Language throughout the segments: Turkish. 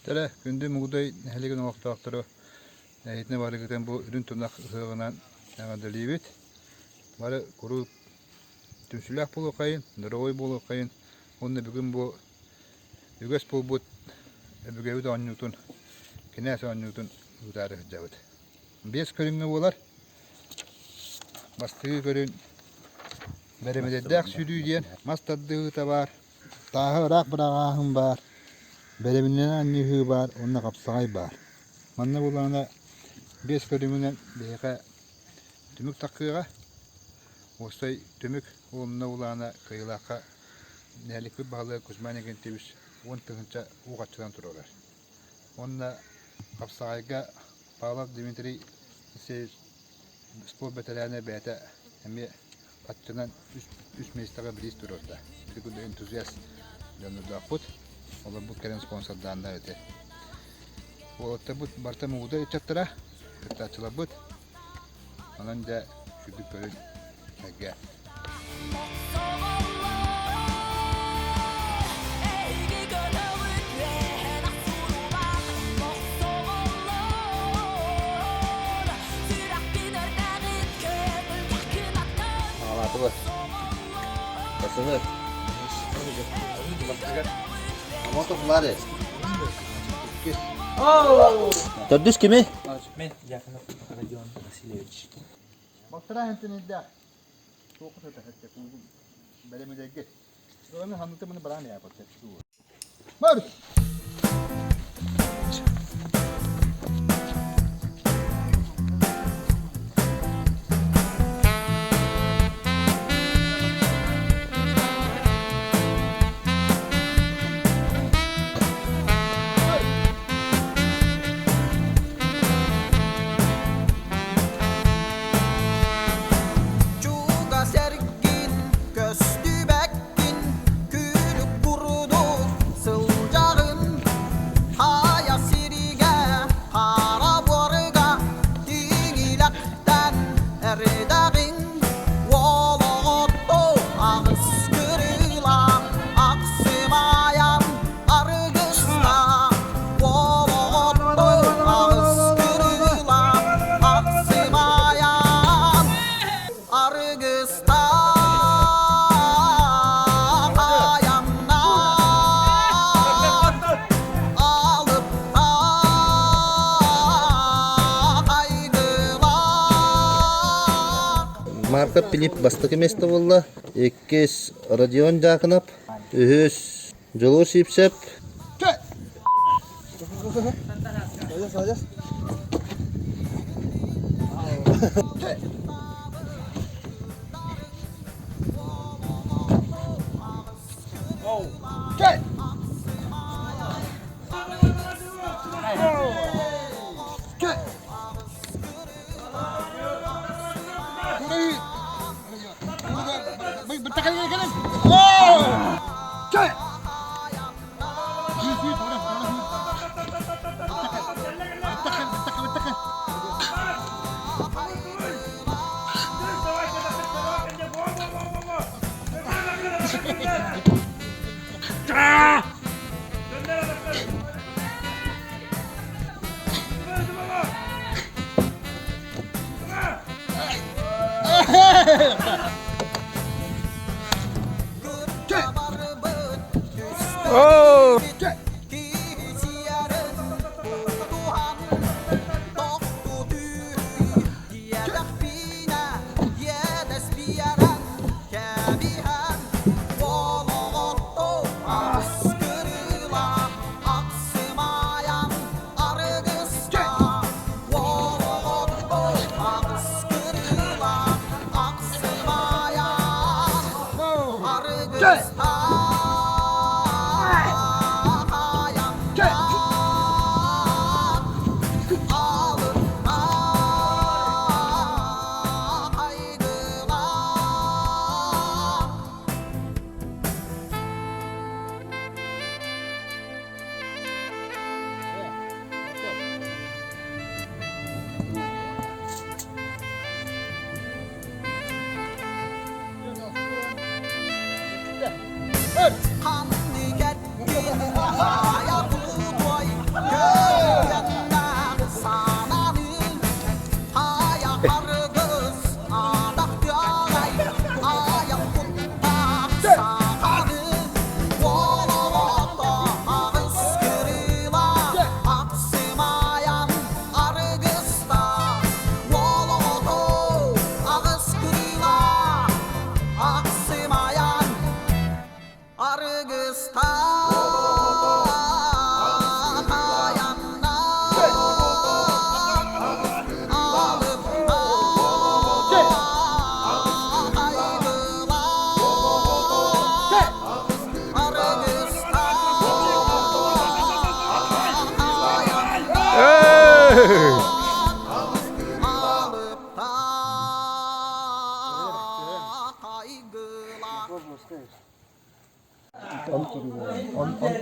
Tere gündü Mugudai нэһилиэгин oqtaqtırı nähitne barıgıtan bu ürün tırnak ıhıağınan ağadalibit. Bari kuru tümsülak bulu kayın, nıroy bulu kayın. Onda bugün bu üges bul bu öbügevi de oonnьуулар, Kinээс oonньуулар udarı hıcabıt. Beş körünge bolar. Bastığı körün beremededek sürüy diyen mastadığı da var. Tağı ırak bırağahım var. Bereminden annühü var, onunla kapsağay var. Manna bulana beş körümünden beyaka tümük takığa. Ostay tümük onunla bulana kıyılaka nählikli bağlı kuzmanegen tebüs 10 tığınca uğatçıdan tururlar. Onunla kapsağayga Pavlov Dimitri spor betelerine beyte hem patçıdan üst mesleğe bilis dururlar. Bir gün entüzyast yanında akut. Ola bu keren sponsordan da öte. O tabut barta Muguday çatıra, kırtaçıla but. Ananca şüdük böyle ege. Ağlatı var. Basılır. Oonньуулар. Terdüs kimi? Ben yakın radyon Vasilyevich. Baktara hentini de. Çok kötü hette bu belemedeki. Onu hanımı bana ne yapacak şu. Var. Marka Filip bastık emesti bolla. Ekkes radyon jakınap. Ühüs jolur sipsep. Saja. Oh. Okay. Oh!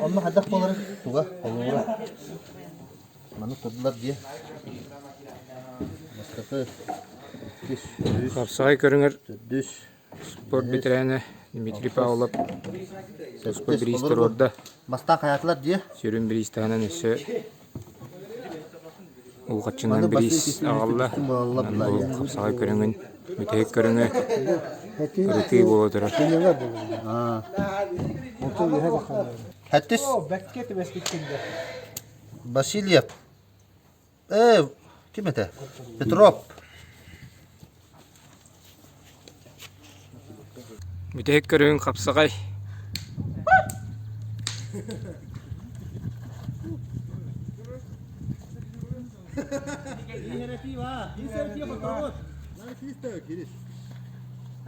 Onu hadak bolar tuga olur. Mana tutdular diye. Mustafı. Kapsay körüngөр Düş. sport bitirene Dmitri Pavlov spor bir ister orada Mastak hayatlar diye. sürün bir istahanan ese uğaçından bir is ağalla kapsay körüngün mütehek körüngü rıtı boludur. Hattis. Bekket besbikinde. Vasilyev. Kim ete? Petrov. Mütehek körüngün kapsay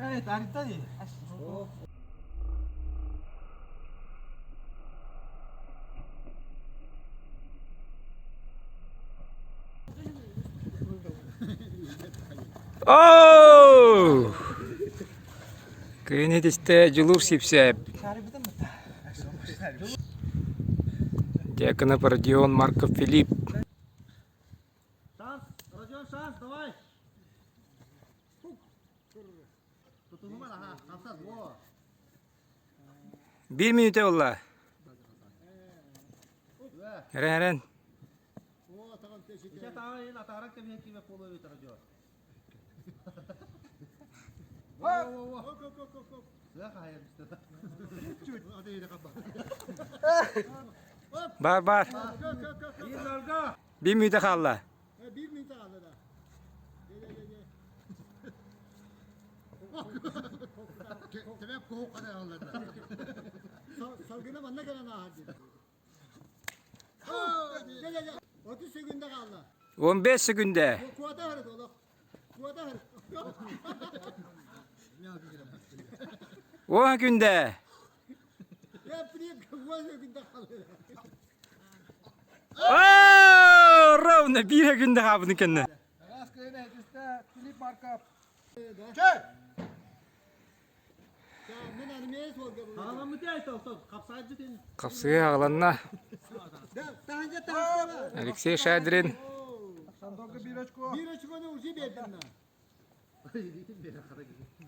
Evet, harita değil. Oh! Kıynet iste julur sipsep. Yakına Paradion Marko Filip. Şans. Racon şans. Davay. Tutulma bana ha. Kapsaz. Bir minute valla. Heren. İşte tağayın atarak da bir hekime polo yutaracak. Bar. Bir minute kalla. Bir minute kaldı da. Sebep kovuk kadar aldı. Salgına bana kadar hadi. 30 sekünde kaldı. 15 sekunde. Kuada harı dolu. Kuada harı. 10 günde. Ya bir kuada sekünde kaldı. Ravna bir günde kabını kendine. Raskayına işte Filip marka. Ağlamı değil olsun. Kapsayıcı değil. Kapsaya ağlanna. Alexey Shadrin. Bir açık onu ucu verdim ben.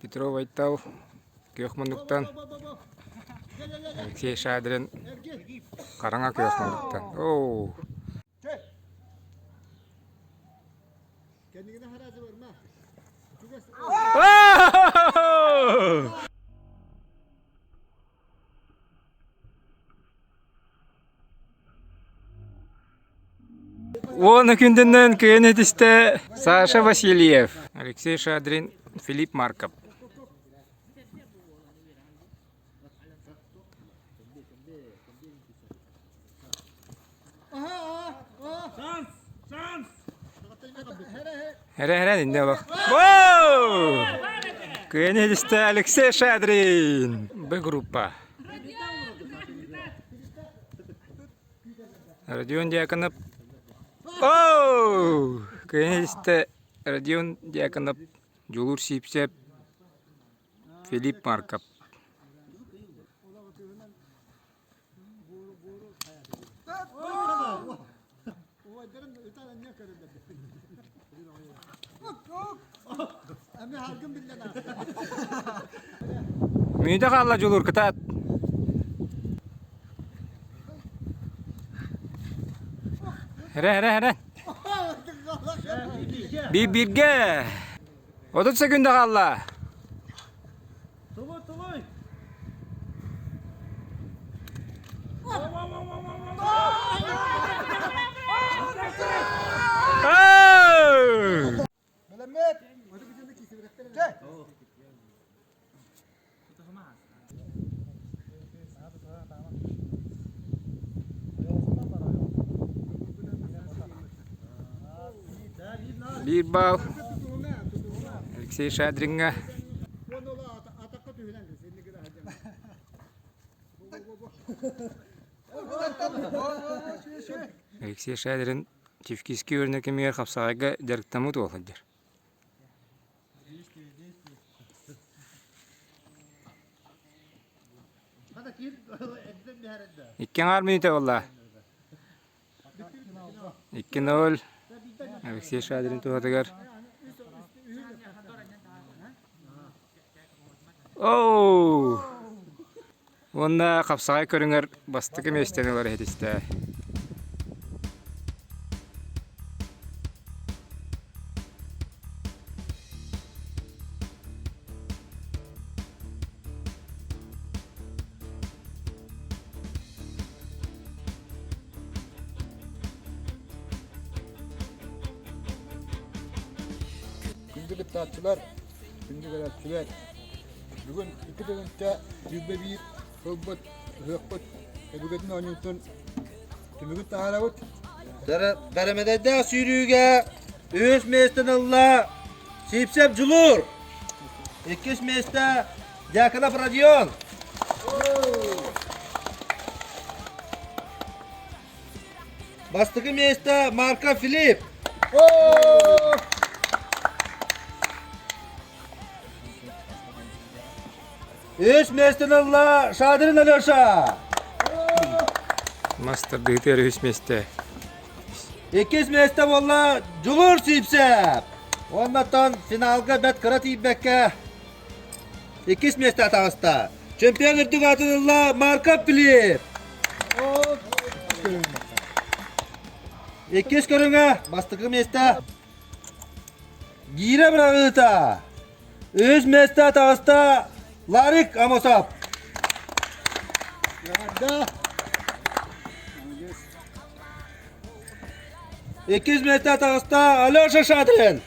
Petrov Aytav. Kökmanlıktan. Alexey Shadrin. Karanga Kökmanlıktan. Oh. Kendine harazi verme. On günden kıynet iste Sasha Vasilyev. Alexey Shadrin. Filip Markov. Heren dinle bak. Wow! Kıynet iste Alexey Shadrin. B grupa. Radion Diakonov. Oh! Kıynet iste Radion Diakonov. Julur sipsep. Filip Markov. Müde kalla julur kıtat. Heren. Bir birge. 30 sekünde kalla. Tumuy. Mehmet. Hadi bir tane kisi bırak. Bir bal. Alexey Shadrin'a. Alexey Shadrin Тевкийский өрнөк эмер хапсагайга дәрктамыт ол хаддер. Иккен армините олла. 2-0. Алексей Шадрин тугатыгар. Оу! Онда хапсагай көрүңөр бастык эместен олар хедисте. Gündüzlük tatçılar, gündüzlük tatçılar. Bugün 2 dönüşte yüzde bir, hıbbıt, hıbbıt. Bugün oynayın, tümükün taharavut. Беремедеде сүйрүүгө өз местен алла сипсеп жулур. 2 месте Дяканов Родион. Бастыгы месте Марко Филипп. Өз местен алла Шадрин Алёша. Мастер дыйтер үс месте. 2 месте болла жулур сипсеп. Оннан финалга бет кыра тийбекке. 2 месте атабыста. Чемпион үрдүк атынылла Марко Филипп. 2 көрүңө бастыгы месте. Гире бравыта. Өз месте атабыста Ларик Амосап. 2 месте атабыста Алёша Шадрин.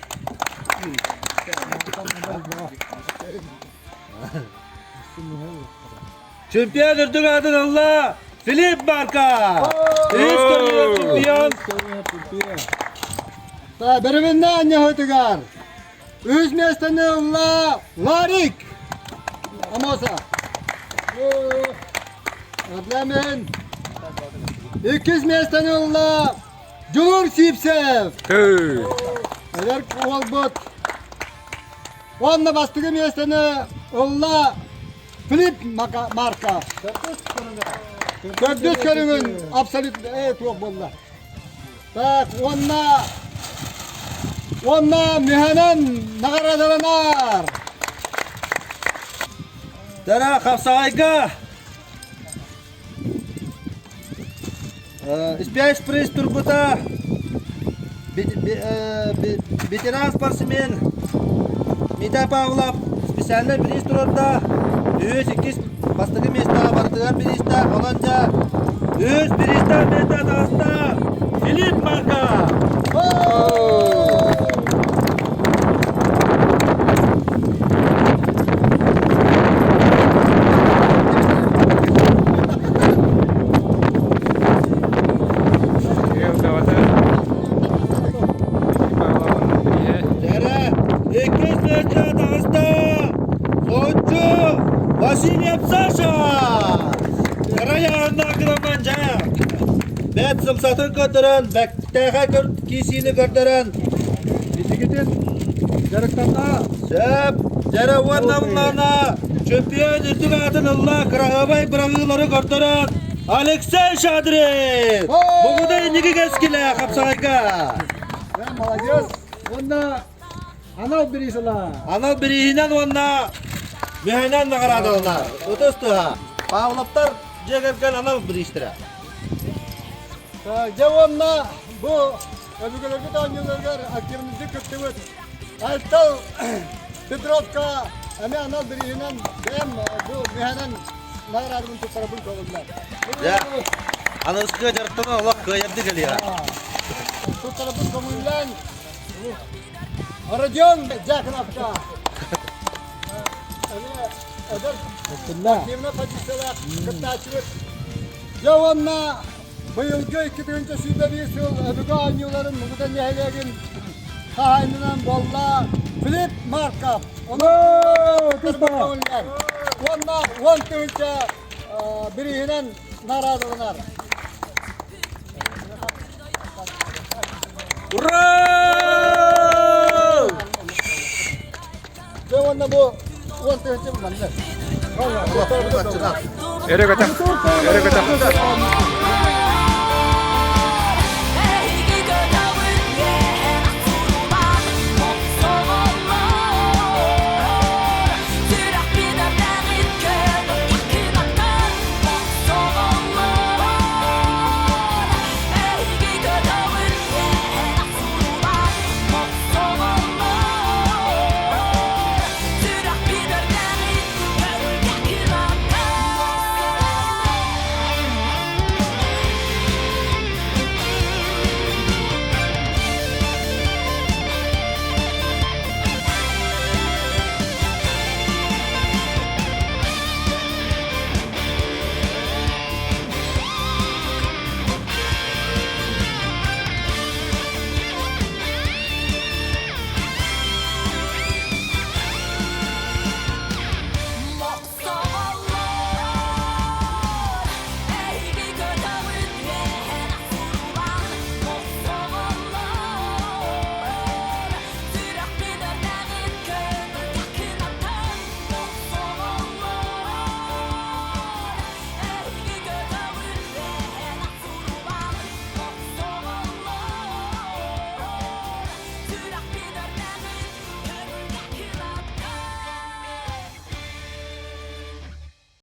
Чемпион үрдүк атынылла Филипп Марко. Чемпион. Та беременден яһытыгар. Өз местен алла Ларик Амоса. Адламен. 2 местен алла Жулур Сипсев. Эдер Куалбот. Онна бастыгы местен алла Филипп Марко. Дөрдүс көрүңүн абсолютно туок болду. Так, онна механан наградаланар. Дара хапсагайга. Спящий приз турбута. Ветеран спортсмен Мита Павлов специальный приз турда. Өз 2 бастыгы месте бардыгар призда. Оланча өз призда месте атабыста Филипп Марко. Сымсатын көтөрөн, бәктәгә кисини көтөрөн. Битигидин жарыктанга. Сөп, жараван намлана. Чемпион үрдүк атынылла Крагабай бравылары көтөрөн. Алексей Шадрин. Мугудай неге кескиле хапсагайга. Молодец. Онна анал бирисала. Анал биринен онна механан наградалар. Отостуга. Павловтар жегерген анал биристире. Жаванна bu Өбүгэлэрге de оонньууларга активимизди көттүбүт. Айтал Петровка эме анал биринен дем bu механан наградын туттарабын көбүлдүр. Ya, анысыга жарыктана улак кыйырды келия. Туттарабын көбүлдүр. Родион Жакновка. Эдер активна позициялар кыттачыбыт. Жаванна быйылгы 2021 жыл Өбүгө оонньууларын Мугудай нэһилиэгин кайнынан болла Филипп Марко. Онна 10-нче биринен нарадылар. hıçı mı bende? Allah, bu kaçınak. Ere götür. Ere götür.